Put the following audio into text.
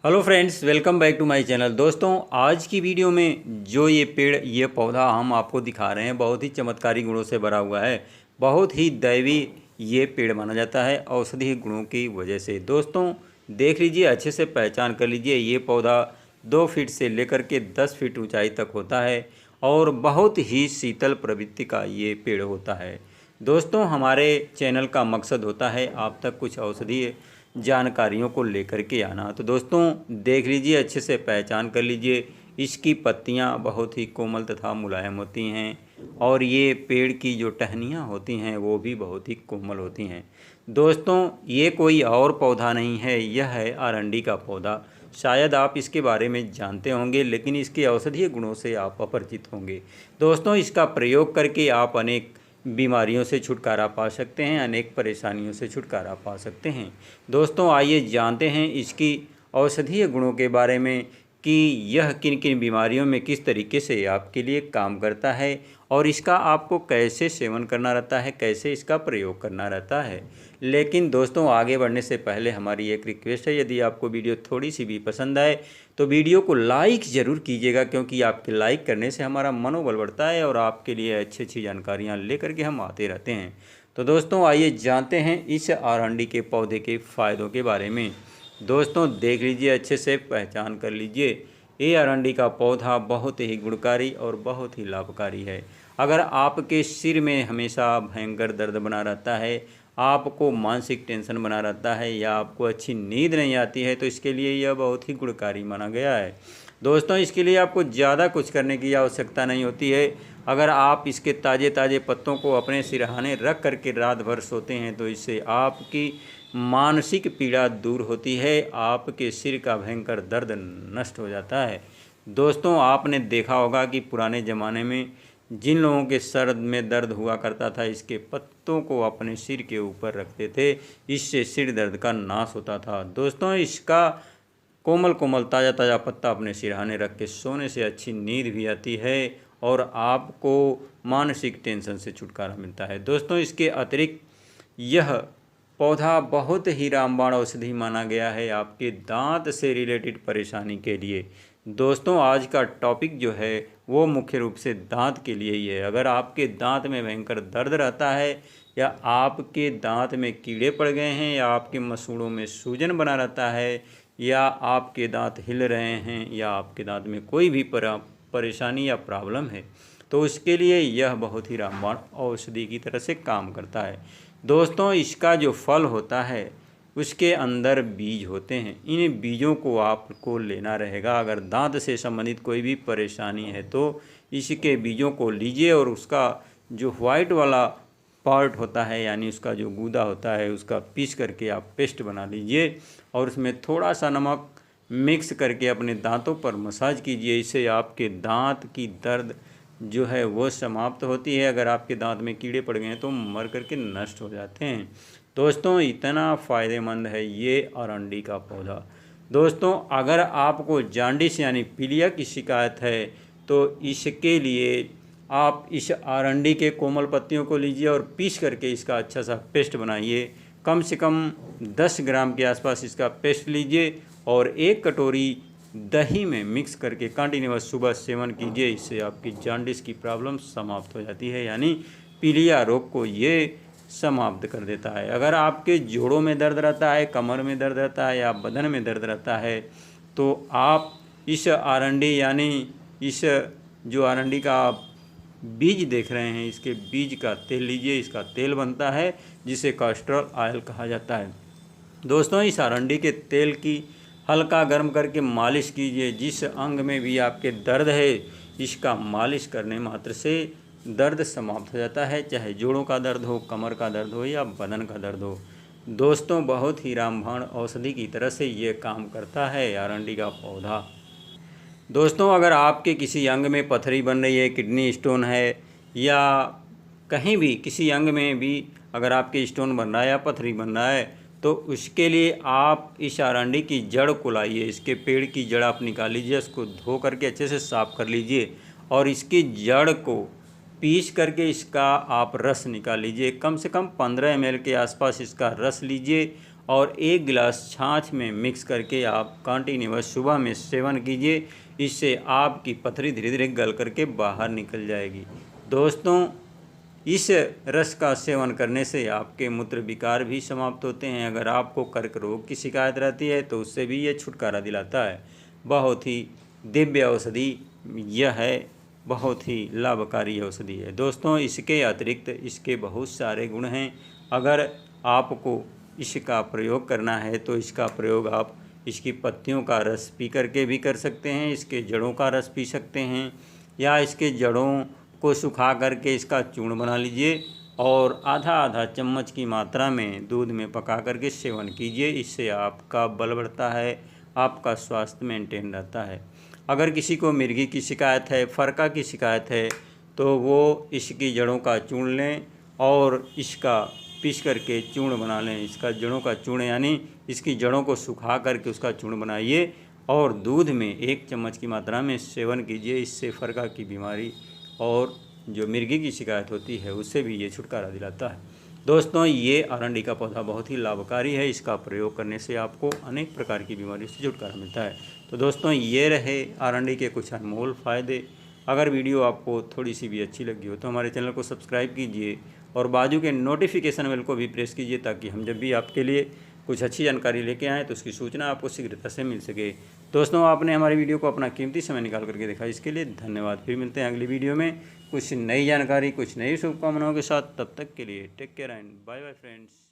Hello friends, welcome back to my channel. दोस्तों, आज की वीडियो में जो ये पेड़, ये पौधा हम आपको दिखा रहे हैं, बहुत ही चमत्कारी गुणों से भरा हुआ है। बहुत ही दैवी ये पेड़ माना जाता है औषधीय गुणों की वजह से। दोस्तों, देख लीजिए, अच्छे से पहचान कर लीजिए। ये पौधा 2 फीट से लेकर के 10 फीट ऊंचाई तक होता है और बहुत ही शीतल प्रवृत्ति का ये पेड़ होता है। दोस्तों, हमारे चैनल का मकसद होता है आप तक कुछ औषधीय जानकारियों को लेकर के आना। तो दोस्तों, देख लीजिए, अच्छे से पहचान कर लीजिए। इसकी पत्तियां बहुत ही कोमल तथा मुलायम होती हैं और ये पेड़ की जो टहनियाँ होती हैं वो भी बहुत ही कोमल होती हैं। दोस्तों, ये कोई और पौधा नहीं है, यह है अरंडी का पौधा। शायद आप इसके बारे में जानते होंगे, लेकिन इसके औषधीय गुणों से आप अपरिचित होंगे। दोस्तों, इसका प्रयोग करके आप अनेक बीमारियों से छुटकारा पा सकते हैं, अनेक परेशानियों से छुटकारा पा सकते हैं। दोस्तों, आइए जानते हैं इसकी औषधीय गुणों के बारे में कि यह किन किन बीमारियों में किस तरीके से आपके लिए काम करता है और इसका आपको कैसे सेवन करना रहता है, कैसे इसका प्रयोग करना रहता है। लेकिन दोस्तों, आगे बढ़ने से पहले हमारी एक रिक्वेस्ट है, यदि आपको वीडियो थोड़ी सी भी पसंद आए तो वीडियो को लाइक ज़रूर कीजिएगा, क्योंकि आपके लाइक करने से हमारा मनोबल बढ़ता है और आपके लिए अच्छी अच्छी जानकारियाँ लेकर के हम आते रहते हैं। तो दोस्तों, आइए जानते हैं इस अरंडी के पौधे के फ़ायदों के बारे में। दोस्तों, देख लीजिए, अच्छे से पहचान कर लीजिए। ये अरंडी का पौधा बहुत ही गुणकारी और बहुत ही लाभकारी है। अगर आपके सिर में हमेशा भयंकर दर्द बना रहता है, आपको मानसिक टेंशन बना रहता है या आपको अच्छी नींद नहीं आती है, तो इसके लिए यह बहुत ही गुणकारी माना गया है। दोस्तों, इसके लिए आपको ज़्यादा कुछ करने की आवश्यकता नहीं होती है। अगर आप इसके ताज़े ताज़े पत्तों को अपने सिरहाने रख करके रात भर सोते हैं तो इससे आपकी मानसिक पीड़ा दूर होती है, आपके सिर का भयंकर दर्द नष्ट हो जाता है। दोस्तों, आपने देखा होगा कि पुराने ज़माने में जिन लोगों के सर में दर्द हुआ करता था, इसके पत्तों को अपने सिर के ऊपर रखते थे, इससे सिर दर्द का नाश होता था। दोस्तों, इसका कोमल कोमल ताज़ा ताज़ा पत्ता अपने सिरहाने रख के सोने से अच्छी नींद भी आती है और आपको मानसिक टेंशन से छुटकारा मिलता है। दोस्तों, इसके अतिरिक्त यह पौधा बहुत ही रामबाण औषधि माना गया है आपके दांत से रिलेटेड परेशानी के लिए। दोस्तों, आज का टॉपिक जो है वो मुख्य रूप से दांत के लिए ही है। अगर आपके दांत में भयंकर दर्द रहता है या आपके दांत में कीड़े पड़ गए हैं या आपके मसूड़ों में सूजन बना रहता है या आपके दांत हिल रहे हैं या आपके दांत में कोई भी परेशानी या प्रॉब्लम है, तो उसके लिए यह बहुत ही रामबाण औषधि की तरह से काम करता है। दोस्तों, इसका जो फल होता है उसके अंदर बीज होते हैं। इन बीजों को आपको लेना रहेगा। अगर दांत से संबंधित कोई भी परेशानी है तो इसके बीजों को लीजिए और उसका जो वाइट वाला पार्ट होता है, यानी उसका जो गूदा होता है, उसका पीस करके आप पेस्ट बना लीजिए और उसमें थोड़ा सा नमक मिक्स करके अपने दांतों पर मसाज कीजिए। इससे आपके दांत की दर्द जो है वो समाप्त होती है। अगर आपके दांत में कीड़े पड़ गए हैं तो मर करके नष्ट हो जाते हैं। दोस्तों, इतना फ़ायदेमंद है ये अरंडी का पौधा। दोस्तों, अगर आपको जांडिस यानी पीलिया की शिकायत है तो इसके लिए आप इस अरंडी के कोमल पत्तियों को लीजिए और पीस करके इसका अच्छा सा पेस्ट बनाइए। कम से कम 10 ग्राम के आसपास इसका पेस्ट लीजिए और 1 कटोरी दही में मिक्स करके कंटिन्यूअस सुबह सेवन कीजिए। इससे आपकी जांडिस की प्रॉब्लम समाप्त हो जाती है, यानी पीलिया रोग को ये समाप्त कर देता है। अगर आपके जोड़ों में दर्द रहता है, कमर में दर्द रहता है या बदन में दर्द रहता है, तो आप इस अरंडी यानी इस जो अरंडी का आप बीज देख रहे हैं, इसके बीज का तेल लीजिए। इसका तेल बनता है जिसे कैस्टर ऑयल कहा जाता है। दोस्तों, इस अरंडी के तेल की हल्का गर्म करके मालिश कीजिए। जिस अंग में भी आपके दर्द है, इसका मालिश करने मात्र से दर्द समाप्त हो जाता है, चाहे जोड़ों का दर्द हो, कमर का दर्द हो या बदन का दर्द हो। दोस्तों, बहुत ही रामबाण औषधि की तरह से ये काम करता है अरंडी का पौधा। दोस्तों, अगर आपके किसी अंग में पथरी बन रही है, किडनी स्टोन है या कहीं भी किसी अंग में भी अगर आपके स्टोन बन रहा है या पथरी बन रहा है, तो उसके लिए आप इस अरंडी की जड़ को लाइए। इसके पेड़ की जड़ आप निकाल लीजिए, उसको धो करके अच्छे से साफ़ कर लीजिए और इसकी जड़ को पीस करके इसका आप रस निकाल लीजिए। कम से कम 15 ml के आसपास इसका रस लीजिए और 1 गिलास छाछ में मिक्स करके आप कंटिन्यूअस सुबह में सेवन कीजिए। इससे आपकी पथरी धीरे धीरे गल करके बाहर निकल जाएगी। दोस्तों, इस रस का सेवन करने से आपके मूत्र विकार भी समाप्त होते हैं। अगर आपको कर्क रोग की शिकायत रहती है तो उससे भी ये छुटकारा दिलाता है। बहुत ही दिव्य औषधि यह है, बहुत ही लाभकारी औषधि है। दोस्तों, इसके अतिरिक्त इसके बहुत सारे गुण हैं। अगर आपको इसका प्रयोग करना है तो इसका प्रयोग आप इसकी पत्तियों का रस पी करके भी कर सकते हैं, इसके जड़ों का रस पी सकते हैं, या इसके जड़ों को सुखा करके इसका चूर्ण बना लीजिए और आधा आधा चम्मच की मात्रा में दूध में पका करके सेवन कीजिए। इससे आपका बल बढ़ता है, आपका स्वास्थ्य मेंटेन रहता है। अगर किसी को मिर्गी की शिकायत है, फरका की शिकायत है, तो वो इसकी जड़ों का चूर्ण लें और इसका पीस करके चूर्ण बना लें। इसका जड़ों का चूर्ण यानी इसकी जड़ों को सुखा करके उसका चूर्ण बनाइए और दूध में 1 चम्मच की मात्रा में सेवन कीजिए। इससे फरका की बीमारी और जो मिर्गी की शिकायत होती है उससे भी ये छुटकारा दिलाता है। दोस्तों, ये अरंडी का पौधा बहुत ही लाभकारी है। इसका प्रयोग करने से आपको अनेक प्रकार की बीमारियों से छुटकारा मिलता है। तो दोस्तों, ये रहे अरंडी के कुछ अनमोल फ़ायदे। अगर वीडियो आपको थोड़ी सी भी अच्छी लगी हो तो हमारे चैनल को सब्सक्राइब कीजिए और बाजू के नोटिफिकेशन बेल को भी प्रेस कीजिए, ताकि हम जब भी आपके लिए कुछ अच्छी जानकारी लेके आएँ तो उसकी सूचना आपको शीघ्रता से मिल सके। दोस्तों, आपने हमारी वीडियो को अपना कीमती समय निकाल करके देखा, इसके लिए धन्यवाद। फिर मिलते हैं अगली वीडियो में कुछ नई जानकारी, कुछ नई शुभकामनाओं के साथ। तब तक के लिए take care and bye bye friends.